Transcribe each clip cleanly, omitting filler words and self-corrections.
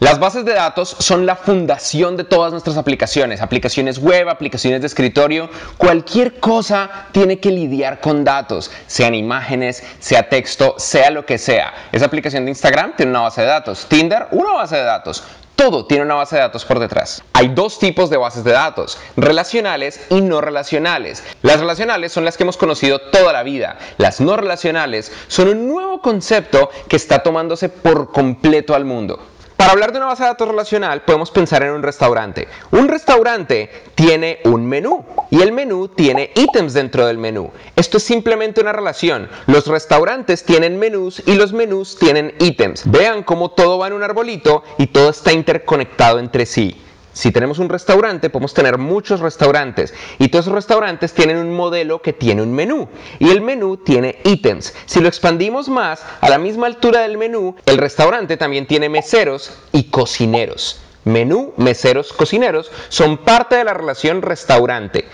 Las bases de datos son la fundación de todas nuestras aplicaciones, aplicaciones web, aplicaciones de escritorio, cualquier cosa tiene que lidiar con datos, sean imágenes, sea texto, sea lo que sea. Esa aplicación de Instagram tiene una base de datos, Tinder, una base de datos. Todo tiene una base de datos por detrás. Hay dos tipos de bases de datos, relacionales y no relacionales. Las relacionales son las que hemos conocido toda la vida. Las no relacionales son un nuevo concepto que está tomándose por completo al mundo. Para hablar de una base de datos relacional podemos pensar en un restaurante. Un restaurante tiene un menú y el menú tiene ítems dentro del menú. Esto es simplemente una relación. Los restaurantes tienen menús y los menús tienen ítems. Vean cómo todo va en un arbolito y todo está interconectado entre sí. Si tenemos un restaurante, podemos tener muchos restaurantes y todos esos restaurantes tienen un modelo que tiene un menú y el menú tiene ítems. Si lo expandimos más, a la misma altura del menú, el restaurante también tiene meseros y cocineros. Menú, meseros, cocineros son parte de la relación restaurante.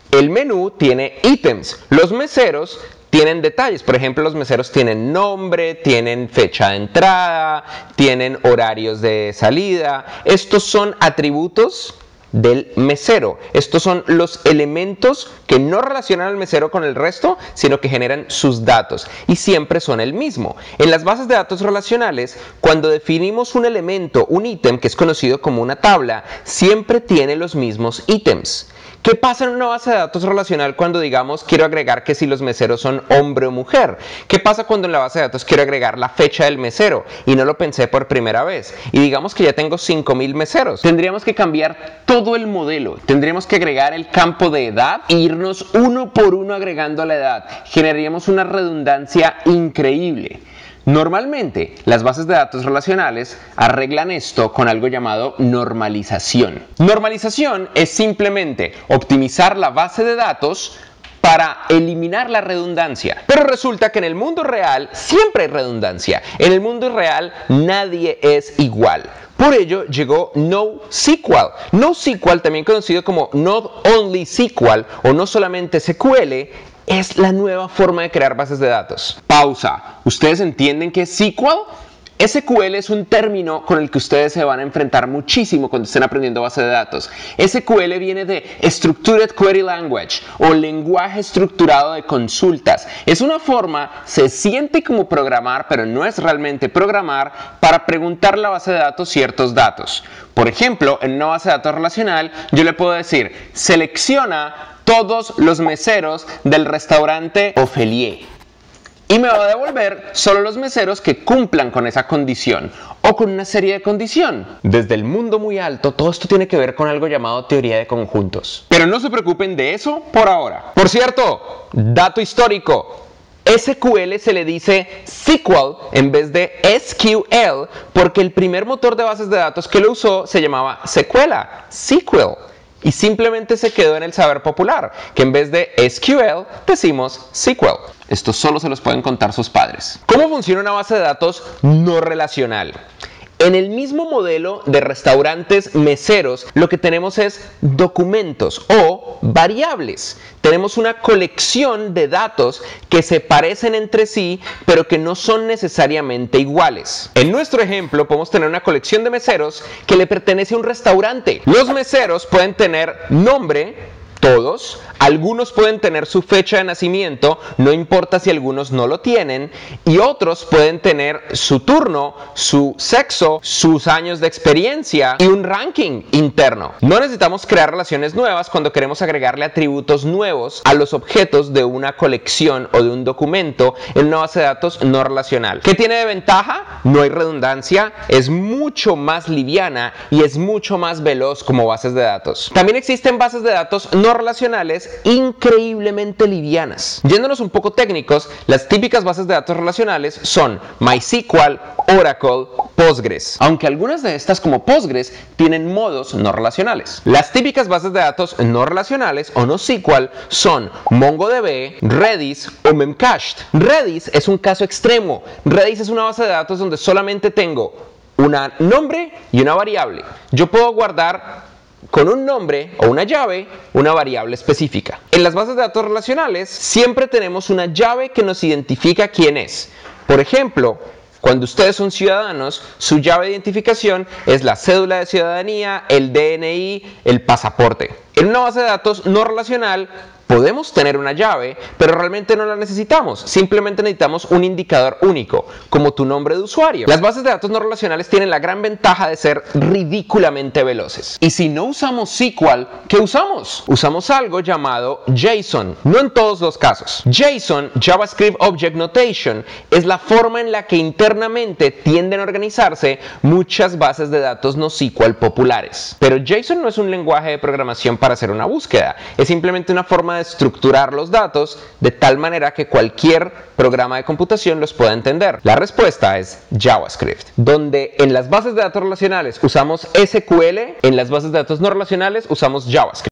El menú tiene ítems. Los meseros tienen detalles, por ejemplo, los meseros tienen nombre, tienen fecha de entrada, tienen horarios de salida. Estos son atributos del mesero. Estos son los elementos que no relacionan al mesero con el resto, sino que generan sus datos y siempre son el mismo. En las bases de datos relacionales, cuando definimos un elemento, un ítem que es conocido como una tabla, siempre tiene los mismos ítems. ¿Qué pasa en una base de datos relacional cuando digamos quiero agregar que si los meseros son hombre o mujer? ¿Qué pasa cuando en la base de datos quiero agregar la fecha del mesero y no lo pensé por primera vez? Y digamos que ya tengo 5000 meseros. Tendríamos que cambiar todo el modelo. Tendríamos que agregar el campo de edad e irnos uno por uno agregando la edad. Generaríamos una redundancia increíble. Normalmente, las bases de datos relacionales arreglan esto con algo llamado normalización. Normalización es simplemente optimizar la base de datos para eliminar la redundancia. Pero resulta que en el mundo real siempre hay redundancia. En el mundo real nadie es igual. Por ello llegó NoSQL. NoSQL, también conocido como Not Only SQL o no solamente SQL, es la nueva forma de crear bases de datos. Pausa. ¿Ustedes entienden qué es SQL? SQL es un término con el que ustedes se van a enfrentar muchísimo cuando estén aprendiendo base de datos. SQL viene de Structured Query Language o lenguaje estructurado de consultas. Es una forma, se siente como programar, pero no es realmente programar, para preguntar a la base de datos ciertos datos. Por ejemplo, en una base de datos relacional, yo le puedo decir, selecciona todos los meseros del restaurante Ophélie. Y me va a devolver solo los meseros que cumplan con esa condición o con una serie de condición. Desde el mundo muy alto, todo esto tiene que ver con algo llamado teoría de conjuntos. Pero no se preocupen de eso por ahora. Por cierto, dato histórico. SQL se le dice SQL en vez de SQL porque el primer motor de bases de datos que lo usó se llamaba Sequela, SQL. Y simplemente se quedó en el saber popular, que en vez de SQL decimos SQL. Esto solo se los pueden contar sus padres. ¿Cómo funciona una base de datos no relacional? En el mismo modelo de restaurantes meseros, lo que tenemos es documentos o variables. Tenemos una colección de datos que se parecen entre sí, pero que no son necesariamente iguales. En nuestro ejemplo, podemos tener una colección de meseros que le pertenece a un restaurante. Los meseros pueden tener nombre, todos, algunos pueden tener su fecha de nacimiento, no importa si algunos no lo tienen, y otros pueden tener su turno, su sexo, sus años de experiencia y un ranking interno. No necesitamos crear relaciones nuevas cuando queremos agregarle atributos nuevos a los objetos de una colección o de un documento en una base de datos no relacional. ¿Qué tiene de ventaja? No hay redundancia, es mucho más liviana y es mucho más veloz como bases de datos. También existen bases de datos no relacionales increíblemente livianas. Yéndonos un poco técnicos, las típicas bases de datos relacionales son MySQL, Oracle, Postgres, aunque algunas de estas como Postgres tienen modos no relacionales. Las típicas bases de datos no relacionales o no SQL son MongoDB, Redis o Memcached. Redis es un caso extremo. Redis es una base de datos donde solamente tengo un nombre y una variable. Yo puedo guardar con un nombre o una llave una variable específica. En las bases de datos relacionales siempre tenemos una llave que nos identifica quién es. Por ejemplo, Cuando ustedes son ciudadanos, su llave de identificación es la cédula de ciudadanía, el DNI, el pasaporte. En una base de datos no relacional, podemos tener una llave, pero realmente no la necesitamos. Simplemente necesitamos un indicador único, como tu nombre de usuario. Las bases de datos no relacionales tienen la gran ventaja de ser ridículamente veloces. Y si no usamos SQL, ¿qué usamos? Usamos algo llamado JSON. No en todos los casos. JSON, JavaScript Object Notation, es la forma en la que internamente tienden a organizarse muchas bases de datos no SQL populares. Pero JSON no es un lenguaje de programación para hacer una búsqueda. Es simplemente una forma de estructurar los datos de tal manera que cualquier programa de computación los pueda entender. La respuesta es JavaScript, donde en las bases de datos relacionales usamos SQL, en las bases de datos no relacionales usamos JavaScript.